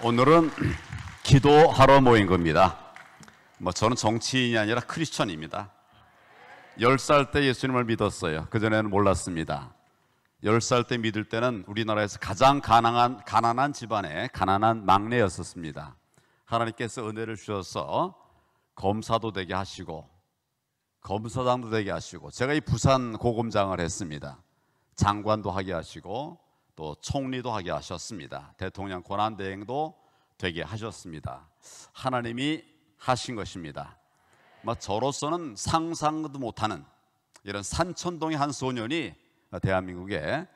오늘은 기도하러 모인 겁니다. 저는 정치인이 아니라 크리스천입니다. 10살 때 예수님을 믿었어요. 그전에는 몰랐습니다. 10살 때 믿을 때는 우리나라에서 가장 가난한 집안의 가난한 막내였었습니다. 하나님께서 은혜를 주셔서 검사도 되게 하시고 검사장도 되게 하시고, 제가 이 부산 고검장을 했습니다. 장관도 하게 하시고 또 총리도 하게 하셨습니다. 대통령 권한대행도 되게 하셨습니다. 하나님이 하신 것입니다. 저로서는 상상도 못하는 이런 산천동의 한 소년이 대한민국의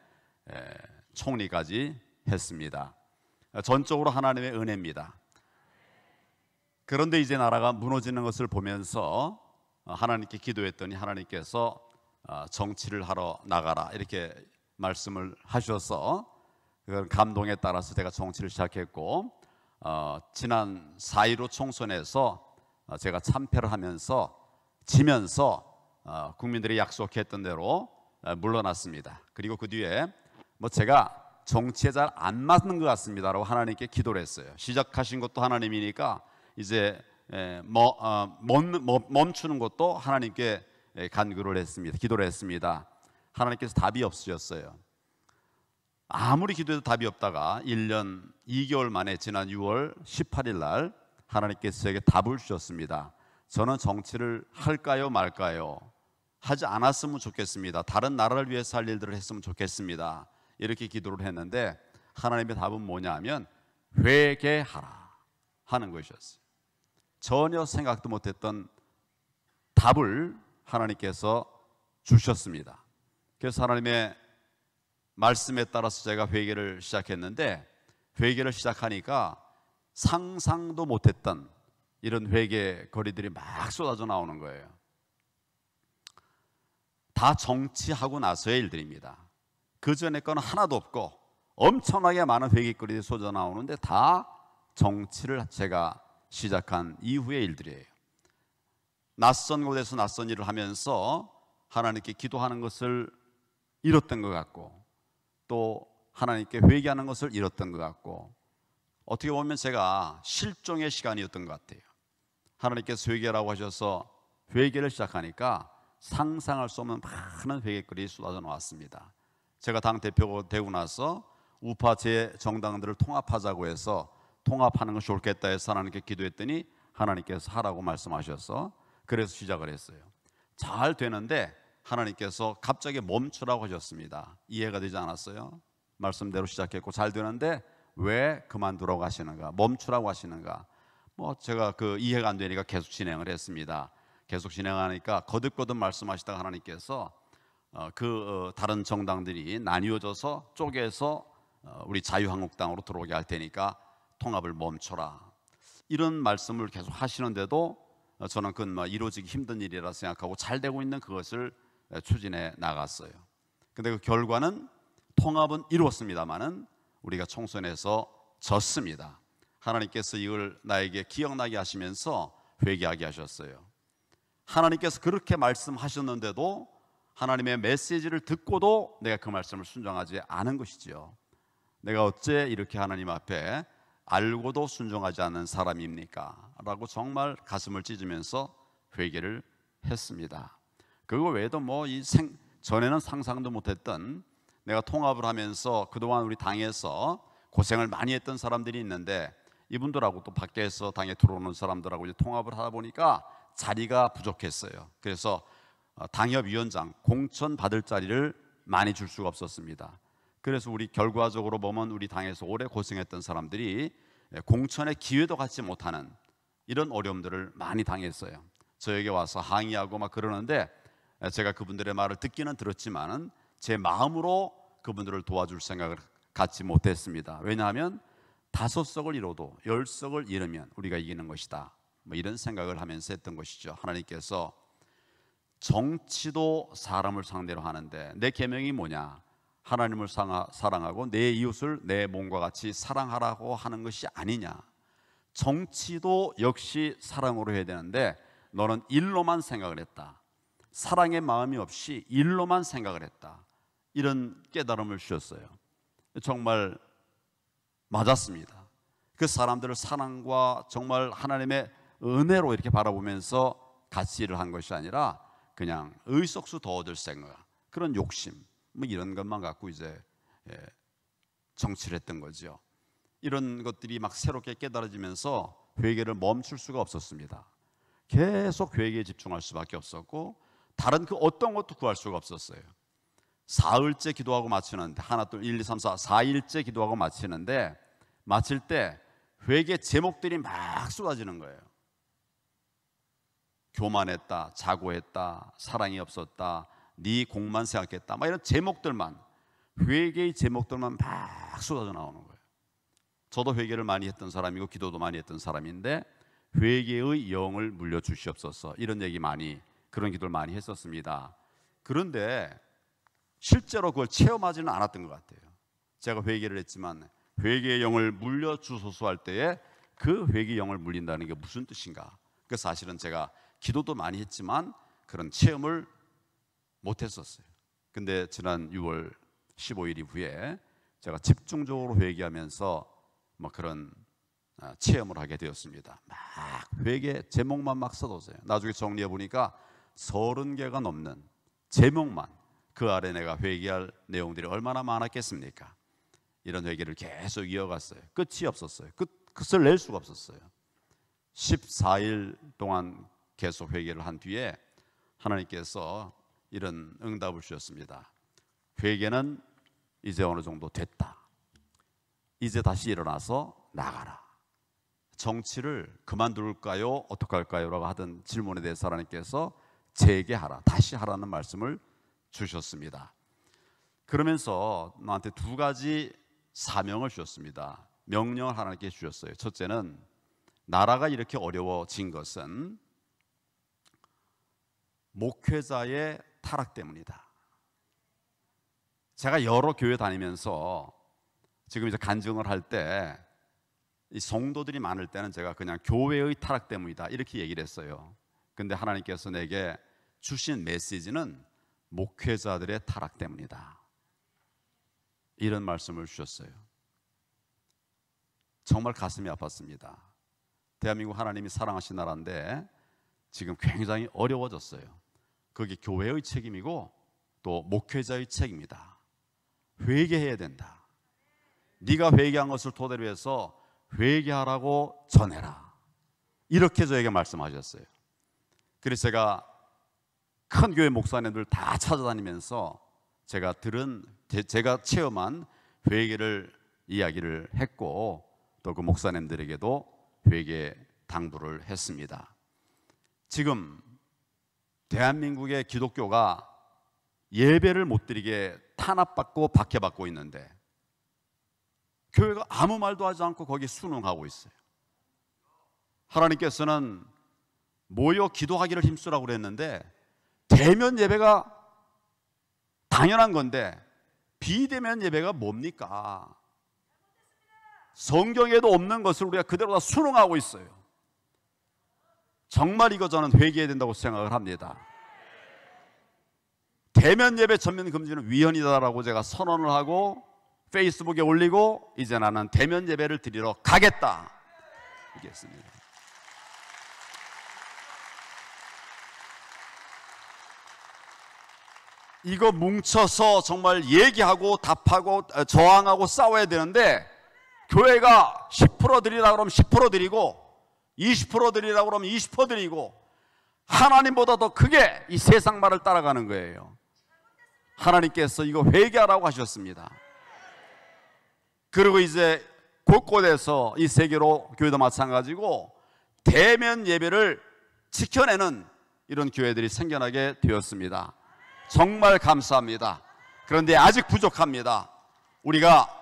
총리까지 했습니다. 전적으로 하나님의 은혜입니다. 그런데 이제 나라가 무너지는 것을 보면서 하나님께 기도했더니 하나님께서 정치를 하러 나가라 이렇게 말씀을 하셔서 그 감동에 따라서 제가 정치를 시작했고, 지난 4.15 총선에서 제가 참패를 하면서 지면서 국민들이 약속했던 대로 물러났습니다. 그리고 그 뒤에 제가 정치에 잘 안 맞는 것 같습니다라고 하나님께 기도를 했어요. 시작하신 것도 하나님이니까 이제 멈추는 것도 하나님께 간구를 했습니다. 기도를 했습니다. 하나님께서 답이 없으셨어요. 아무리 기도해도 답이 없다가 1년 2개월 만에 지난 6월 18일 날 하나님께서 제게 답을 주셨습니다. 저는 정치를 할까요 말까요? 하지 않았으면 좋겠습니다. 다른 나라를 위해서 할 일들을 했으면 좋겠습니다. 이렇게 기도를 했는데 하나님의 답은 뭐냐 하면 회개하라 하는 것이었어요. 전혀 생각도 못했던 답을 하나님께서 주셨습니다. 그래서 하나님의 말씀에 따라서 제가 회개를 시작했는데, 회개를 시작하니까 상상도 못했던 이런 회개 거리들이 막 쏟아져 나오는 거예요. 다 정치하고 나서의 일들입니다. 그 전에 거는 하나도 없고 엄청나게 많은 회개거리들이 쏟아져 나오는데 다 정치를 제가 시작한 이후의 일들이에요. 낯선 곳에서 낯선 일을 하면서 하나님께 기도하는 것을 잃었던 것 같고, 또 하나님께 회개하는 것을 잃었던 것 같고, 어떻게 보면 제가 실종의 시간이었던 것 같아요. 하나님께서 회개라고 하셔서 회개를 시작하니까 상상할 수 없는 많은 회개거리 쏟아져 나왔습니다. 제가 당대표가 되고 나서 우파 제 정당들을 통합하자고 해서 통합하는 것이 좋겠다 해서 하나님께 기도했더니 하나님께서 하라고 말씀하셔서 그래서 시작을 했어요. 잘 되는데 하나님께서 갑자기 멈추라고 하셨습니다. 이해가 되지 않았어요? 말씀대로 시작했고 잘 되는데 왜 그만두라고 하시는가, 멈추라고 하시는가. 제가 그 이해가 안 되니까 계속 진행을 했습니다. 계속 진행하니까 거듭거듭 말씀하시다가 하나님께서 다른 정당들이 나뉘어져서 쪼개서 우리 자유한국당으로 들어오게 할 테니까 통합을 멈춰라, 이런 말씀을 계속 하시는데도 저는 그건 이루어지기 힘든 일이라 생각하고 잘 되고 있는 그것을 추진해 나갔어요. 근데 그 결과는 통합은 이루었습니다마는 우리가 총선에서 졌습니다. 하나님께서 이걸 나에게 기억나게 하시면서 회개하게 하셨어요. 하나님께서 그렇게 말씀하셨는데도 하나님의 메시지를 듣고도 내가 그 말씀을 순종하지 않은 것이지요. 내가 어째 이렇게 하나님 앞에 알고도 순종하지 않는 사람입니까? 라고 정말 가슴을 찢으면서 회개를 했습니다. 그거 외에도 전에는 상상도 못했던, 내가 통합을 하면서 그동안 우리 당에서 고생을 많이 했던 사람들이 있는데 이분들하고 또 밖에서 당에 들어오는 사람들하고 이제 통합을 하다 보니까 자리가 부족했어요. 그래서 당협위원장 공천 받을 자리를 많이 줄 수가 없었습니다. 그래서 우리 결과적으로 보면 우리 당에서 오래 고생했던 사람들이 공천의 기회도 갖지 못하는 이런 어려움들을 많이 당했어요. 저에게 와서 항의하고 그러는데 제가 그분들의 말을 듣기는 들었지만은 제 마음으로 그분들을 도와줄 생각을 갖지 못했습니다. 왜냐하면 5석을 잃어도 10석을 잃으면 우리가 이기는 것이다, 이런 생각을 하면서 했던 것이죠. 하나님께서 정치도 사람을 상대로 하는데 내 계명이 뭐냐? 하나님을 사랑하고 내 이웃을 내 몸과 같이 사랑하라고 하는 것이 아니냐? 정치도 역시 사랑으로 해야 되는데 너는 일로만 생각을 했다. 사랑의 마음이 없이 일로만 생각을 했다. 이런 깨달음을 주셨어요. 정말 맞았습니다. 그 사람들을 사랑과 정말 하나님의 은혜로 이렇게 바라보면서 같이 일을 한 것이 아니라 그냥 의석수 더 얻을 생각, 그런 욕심, 뭐 이런 것만 갖고 이제 정치를 했던 거죠. 이런 것들이 막 새롭게 깨달아지면서 회개를 멈출 수가 없었습니다. 계속 회개에 집중할 수밖에 없었고 다른 그 어떤 것도 구할 수가 없었어요. 사흘째 기도하고 마치는데, 하나 둘 1, 2, 3, 4 4일째 기도하고 마치는데, 마칠 때 회개 제목들이 막 쏟아지는 거예요. 교만했다, 자고했다, 사랑이 없었다, 네 공만 생각했다, 막 이런 제목들만, 회개의 제목들만 막 쏟아져 나오는 거예요. 저도 회개를 많이 했던 사람이고 기도도 많이 했던 사람인데 회개의 영을 물려주시옵소서, 이런 얘기 많이, 그런 기도를 많이 했었습니다. 그런데 실제로 그걸 체험하지는 않았던 것 같아요. 제가 회개를 했지만 회개의 영을 물려주소서 할 때에 그 회개의 영을 물린다는 게 무슨 뜻인가? 그 사실은 제가 기도도 많이 했지만 그런 체험을 못했었어요. 근데 지난 6월 15일 이후에 제가 집중적으로 회개하면서 뭐 그런 체험을 하게 되었습니다. 막 회개 제목만 막 써뒀어요. 나중에 정리해 보니까 30개가 넘는 제목만, 그 아래 내가 회개할 내용들이 얼마나 많았겠습니까? 이런 회개를 계속 이어갔어요. 끝이 없었어요. 끝을 낼 수가 없었어요. 14일 동안 계속 회개를 한 뒤에 하나님께서 이런 응답을 주셨습니다. 회개는 이제 어느 정도 됐다. 이제 다시 일어나서 나가라. 정치를 그만둘까요? 어떡할까요? 라고 하던 질문에 대해서 하나님께서 재개하라, 다시 하라는 말씀을 주셨습니다. 그러면서 나한테 두 가지 사명을 주셨습니다. 명령을 하나님께 주셨어요. 첫째는 나라가 이렇게 어려워진 것은 목회자의 타락 때문이다. 제가 여러 교회 다니면서 지금 이제 간증을 할 때 이 성도들이 많을 때는 제가 그냥 교회의 타락 때문이다 이렇게 얘기를 했어요. 근데 하나님께서 내게 주신 메시지는 목회자들의 타락 때문이다, 이런 말씀을 주셨어요. 정말 가슴이 아팠습니다. 대한민국 하나님이 사랑하신 나라인데 지금 굉장히 어려워졌어요. 그게 교회의 책임이고 또 목회자의 책임이다. 회개해야 된다. 네가 회개한 것을 토대로 해서 회개하라고 전해라, 이렇게 저에게 말씀하셨어요. 그래서 제가 큰 교회 목사님들 다 찾아다니면서 제가 체험한 회개를 이야기를 했고 또 그 목사님들에게도 회개 당부를 했습니다. 지금 대한민국의 기독교가 예배를 못 드리게 탄압받고 박해받고 있는데 교회가 아무 말도 하지 않고 거기 순응하고 있어요. 하나님께서는 모여 기도하기를 힘쓰라고 그랬는데 대면 예배가 당연한 건데 비대면 예배가 뭡니까? 성경에도 없는 것을 우리가 그대로 다 순응하고 있어요. 정말 이거 저는 회개해야 된다고 생각을 합니다. 대면 예배 전면 금지는 위헌이다라고 제가 선언을 하고 페이스북에 올리고 이제 나는 대면 예배를 드리러 가겠다 얘기했습니다. 이거 뭉쳐서 정말 얘기하고 답하고 저항하고 싸워야 되는데 교회가 10% 드리라 그러면 10% 드리고 20% 드리라 그러면 20% 드리고 하나님보다 더 크게 이 세상 말을 따라가는 거예요. 하나님께서 이거 회개하라고 하셨습니다. 그리고 이제 곳곳에서 이 세계로 교회도 마찬가지고 대면 예배를 지켜내는 이런 교회들이 생겨나게 되었습니다. 정말 감사합니다. 그런데 아직 부족합니다. 우리가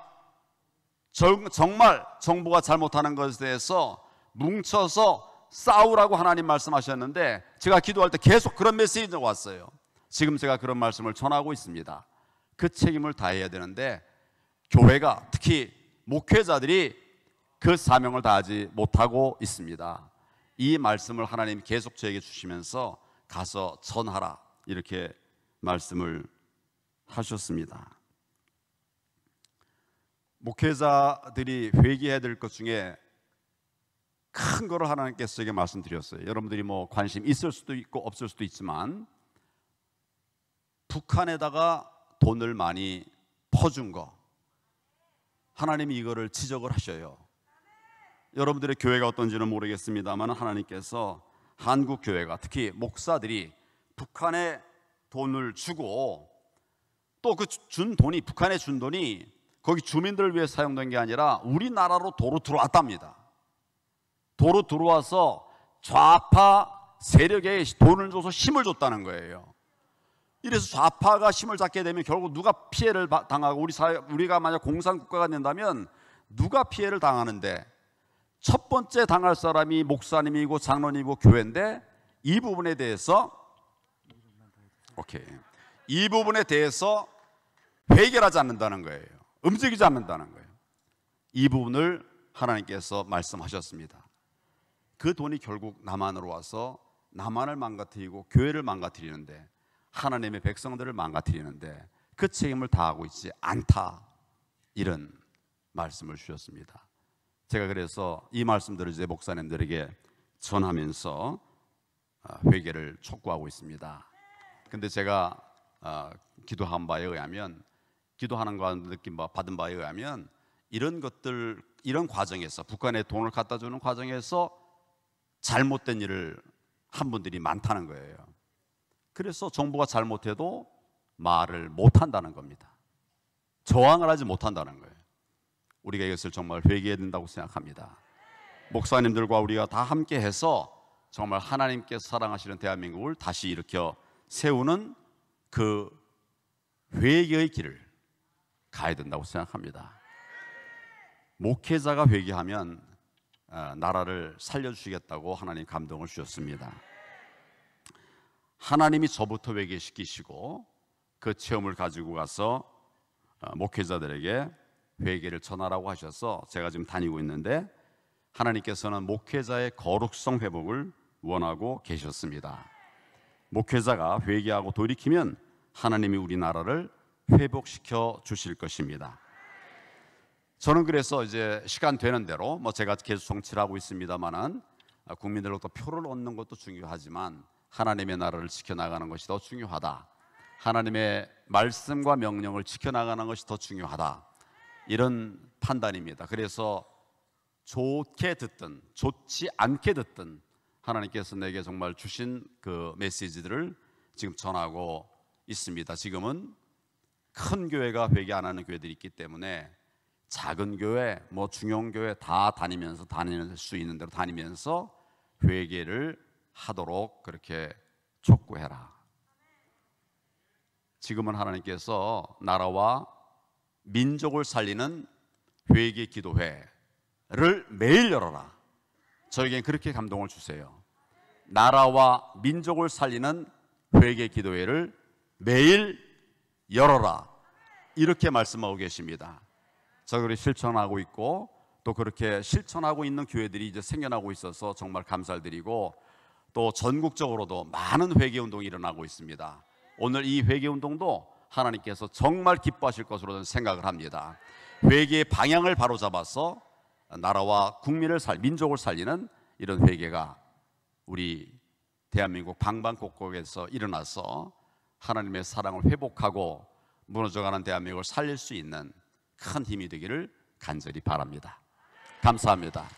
정말 정부가 잘못하는 것에 대해서 뭉쳐서 싸우라고 하나님 말씀하셨는데 제가 기도할 때 계속 그런 메시지가 왔어요. 지금 제가 그런 말씀을 전하고 있습니다. 그 책임을 다해야 되는데 교회가, 특히 목회자들이 그 사명을 다하지 못하고 있습니다. 이 말씀을 하나님 계속 저에게 주시면서 가서 전하라 이렇게 말씀을 하셨습니다. 목회자들이 회개해야 될 것 중에 큰 거를 하나님께서 제게 말씀드렸어요. 여러분들이 뭐 관심 있을 수도 있고 없을 수도 있지만 북한에다가 돈을 많이 퍼준 거, 하나님이 이거를 지적을 하셔요. 여러분들의 교회가 어떤지는 모르겠습니다만 하나님께서 한국 교회가, 특히 목사들이 북한에 돈을 주고 또 그 준 돈이, 북한에 준 돈이 거기 주민들을 위해 사용된 게 아니라 우리나라로 도로 들어왔답니다. 도로 들어와서 좌파 세력에 돈을 줘서 힘을 줬다는 거예요. 이래서 좌파가 힘을 잡게 되면 결국 누가 피해를 당하고, 우리가 만약 공산국가가 된다면 누가 피해를 당하는데, 첫 번째 당할 사람이 목사님이고 장로님이고 교회인데, 이 부분에 대해서 해결하지 않는다는 거예요. 움직이지 않는다는 거예요. 이 부분을 하나님께서 말씀하셨습니다. 그 돈이 결국 남한으로 와서 남한을 망가뜨리고 교회를 망가뜨리는데, 하나님의 백성들을 망가뜨리는데 그 책임을 다하고 있지 않다, 이런 말씀을 주셨습니다. 제가 그래서 이 말씀들을 이제 목사님들에게 전하면서 회개를 촉구하고 있습니다. 근데 제가 기도한 바에 의하면, 기도하는 거 받은 바에 의하면 이런 것들, 이런 과정에서, 북한에 돈을 갖다 주는 과정에서 잘못된 일을 한 분들이 많다는 거예요. 그래서 정부가 잘못해도 말을 못한다는 겁니다. 저항을 하지 못한다는 거예요. 우리가 이것을 정말 회개해야 된다고 생각합니다. 목사님들과 우리가 다 함께 해서 정말 하나님께서 사랑하시는 대한민국을 다시 일으켜 세우는 그 회개의 길을 가야 된다고 생각합니다. 목회자가 회개하면 나라를 살려주시겠다고 하나님 감동을 주셨습니다. 하나님이 저부터 회개시키시고 그 체험을 가지고 가서 목회자들에게 회개를 전하라고 하셔서 제가 지금 다니고 있는데, 하나님께서는 목회자의 거룩성 회복을 원하고 계셨습니다. 목회자가 회개하고 돌이키면 하나님이 우리나라를 회복시켜 주실 것입니다. 저는 그래서 이제 시간 되는 대로 제가 계속 정치를 하고 있습니다만은 국민들로부터 표를 얻는 것도 중요하지만 하나님의 나라를 지켜나가는 것이 더 중요하다, 하나님의 말씀과 명령을 지켜나가는 것이 더 중요하다, 이런 판단입니다. 그래서 좋게 듣든 좋지 않게 듣든 하나님께서 내게 정말 주신 그 메시지들을 지금 전하고 있습니다. 지금은 큰 교회가 회개 안 하는 교회들이 있기 때문에 작은 교회, 중용교회 다 다닐 수 있는 대로 다니면서 회개를 하도록 그렇게 촉구해라. 지금은 하나님께서 나라와 민족을 살리는 회개 기도회를 매일 열어라, 저에게 그렇게 감동을 주세요. 나라와 민족을 살리는 회개 기도회를 매일 열어라, 이렇게 말씀하고 계십니다. 저들이 실천하고 있고 또 그렇게 실천하고 있는 교회들이 이제 생겨나고 있어서 정말 감사를 드리고, 또 전국적으로도 많은 회개 운동이 일어나고 있습니다. 오늘 이 회개 운동도 하나님께서 정말 기뻐하실 것으로 저는 생각을 합니다. 회개의 방향을 바로잡아서 나라와 민족을 살리는 이런 회개가 우리 대한민국 방방곡곡에서 일어나서 하나님의 사랑을 회복하고 무너져가는 대한민국을 살릴 수 있는 큰 힘이 되기를 간절히 바랍니다. 감사합니다.